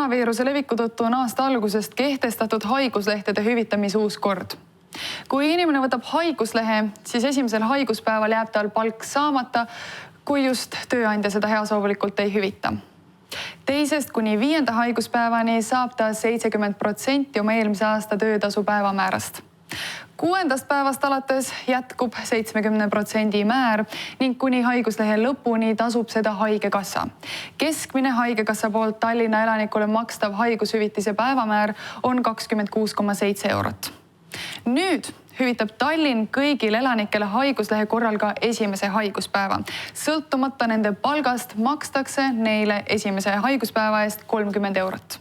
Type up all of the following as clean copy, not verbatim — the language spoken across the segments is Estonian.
Koroonaviiruse leviku tõttu on aasta algusest kehtestatud haiguslehtede hüvitamise uus kord. Kui inimene võtab haiguslehe, siis esimesel haiguspäeval jääb tal palk saamata, kui just tööandja seda heasoovulikult ei hüvita. Teisest kuni 5. haiguspäevani saab ta 70% oma eelmise aasta töötasu päevamäärast. 6. päevast alates jätkub 70% määr ning kuni haiguslehe lõpuni tasub seda haigekassa. Keskmine haigekassa poolt Tallinna elanikule makstav haigushüvitise päevamäär on 26,7 eurot. Nüüd hüvitab Tallinn kõigil elanikele haiguslehe korral ka esimese haiguspäeva. Sõltumata nende palgast makstakse neile esimese haiguspäeva eest 30 eurot.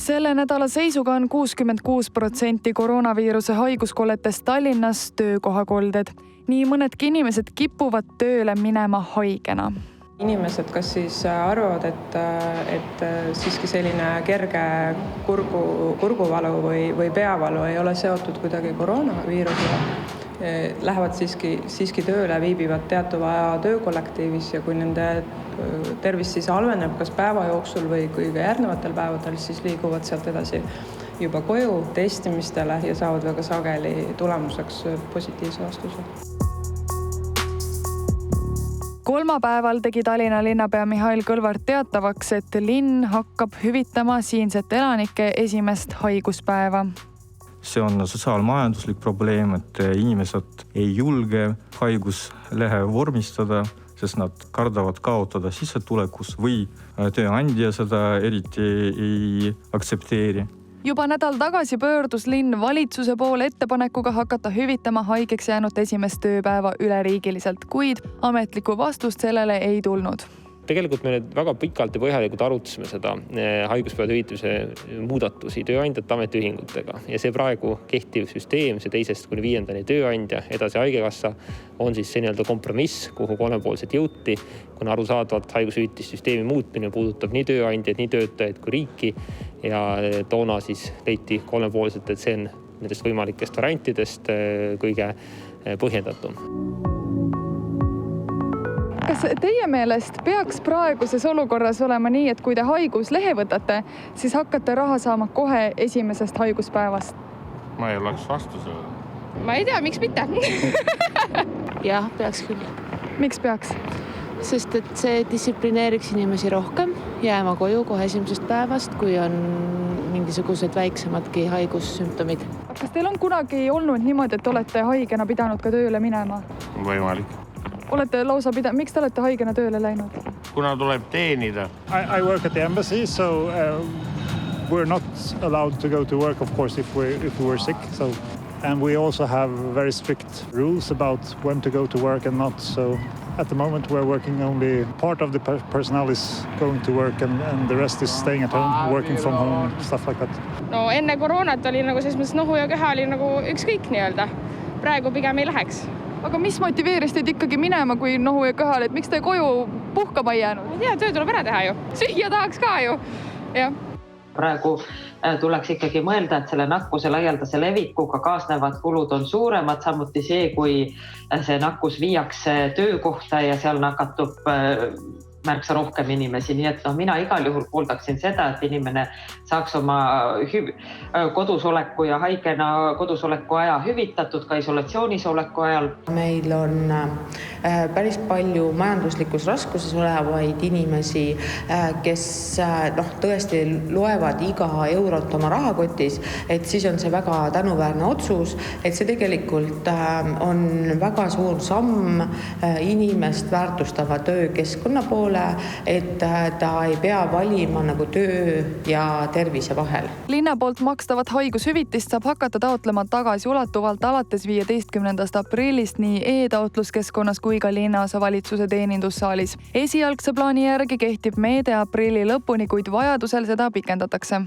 Selle nädala seisuga on 66% koroonaviiruse haiguskolletest Tallinnas töökohakolded. Nii mõnedki inimesed kipuvad tööle minema haigena. Inimesed kas siis arvavad, et siiski selline kerge kurguvalu või peavalu ei ole seotud kuidagi koroonaviirusega. Lähevad siiski tööle, viibivad teatuva aja töökollektiivis ja kui nende tervis siis halveneb kas päeva jooksul või kui järgnevatel päevadel, siis liiguvad sealt edasi juba koju testimistele ja saavad väga sageli tulemuseks positiivse vastuse. Kolmapäeval tegi Tallinna linnapea Mihhail Kõlvart teatavaks, et linn hakkab hüvitama siinsete elanike esimest haiguspäeva. See on sotsiaalmajanduslik probleem, et inimesed ei julge haiguslehe vormistada, sest nad kardavad kaotada sissetulekus või tööandja seda eriti ei aktsepteeri. Juba nädal tagasi pöördus linn valitsuse poole ettepanekuga hakata hüvitama haigeks jäänud esimest tööpäeva üleriigiliselt, kuid ametlikku vastust sellele ei tulnud. Tegelikult me nüüd väga pikalt ja põhjalikult arutasime seda haiguspäevade hüvitamise muudatusi tööandjate ametiühingutega ja see praegu kehtiv süsteem, see 2. kuni 5. tööandja, edasi haigekassa on siis see nii-öelda kompromiss, kuhu kolmepoolselt jõuti, kuna arusaadavalt haigushüvitissüsteemi muutmine puudutab nii tööandjaid, nii töötajaid kui riiki ja toona siis leiti kolmepoolselt, et see on nendest võimalikest variantidest kõige põhjendatum. Kas teie meelest peaks praeguses olukorras olema nii, et kui te haiguslehe võtate, siis hakkate raha saama kohe esimesest haiguspäevast? Ma ei oleks vastu sellele. Ma ei tea, miks mitte. Jah, peaks küll. Miks peaks? Sest et see distsiplineeriks inimesi rohkem jääma koju kohe esimesest päevast, kui on mingisugused väiksemadki haigussümptomid. Kas teil on kunagi olnud niimoodi, et olete haigena pidanud ka tööle minema? Võimalik. Olete lausa miks te olete haigena tööle läinud? Kuna tuleb teenida. I work at the embassy, so we're not allowed to go to work, of course, if we were sick. And we also have very strict rules about when to go to work and not. So at the moment we're working only part of the personnel is going to work and the rest is staying at home, working from home, stuff like that. No enne koroonat oli nagu selles mõttes nohu ja keha oli nagu ükskõik nii-öelda. Praegu pigem ei läheks. Aga mis motiveeris teid ikkagi minema, kui nohu ja kõhal, et miks te koju puhkama ei jäänud? Ja töö tuleb ära teha ju. Süüa tahaks ka ju. Ja. Praegu tuleks ikkagi mõelda, et selle nakkuse laialdase levikuga kaasnevad kulud on suuremad, samuti see, kui see nakkus viiakse töökohta ja seal nakatub märksa rohkem inimesi. Nii et mina igal juhul pooldaksin seda, et inimene saaks oma kodusoleku ja haigena kodusoleku aja hüvitatud ka isolatsioonis oleku ajal. Meil on päris palju majanduslikus raskuses olevaid inimesi, kes tõesti loevad iga eurot oma rahakotis, et siis on see väga tänuväärne otsus, et see tegelikult on väga suur samm inimest väärtustava töökeskkonna poole, et ta ei pea valima nagu töö ja tervise vahel. Linna poolt makstavat haigushüvitist saab hakata taotlema tagasiulatuvalt alates 15. aprillist nii e-taotluskeskkonnas kui ka linnaosavalitsuse teenindussaalis. Esialgse plaani järgi kehtib meede aprilli lõpuni, kuid vajadusel seda pikendatakse.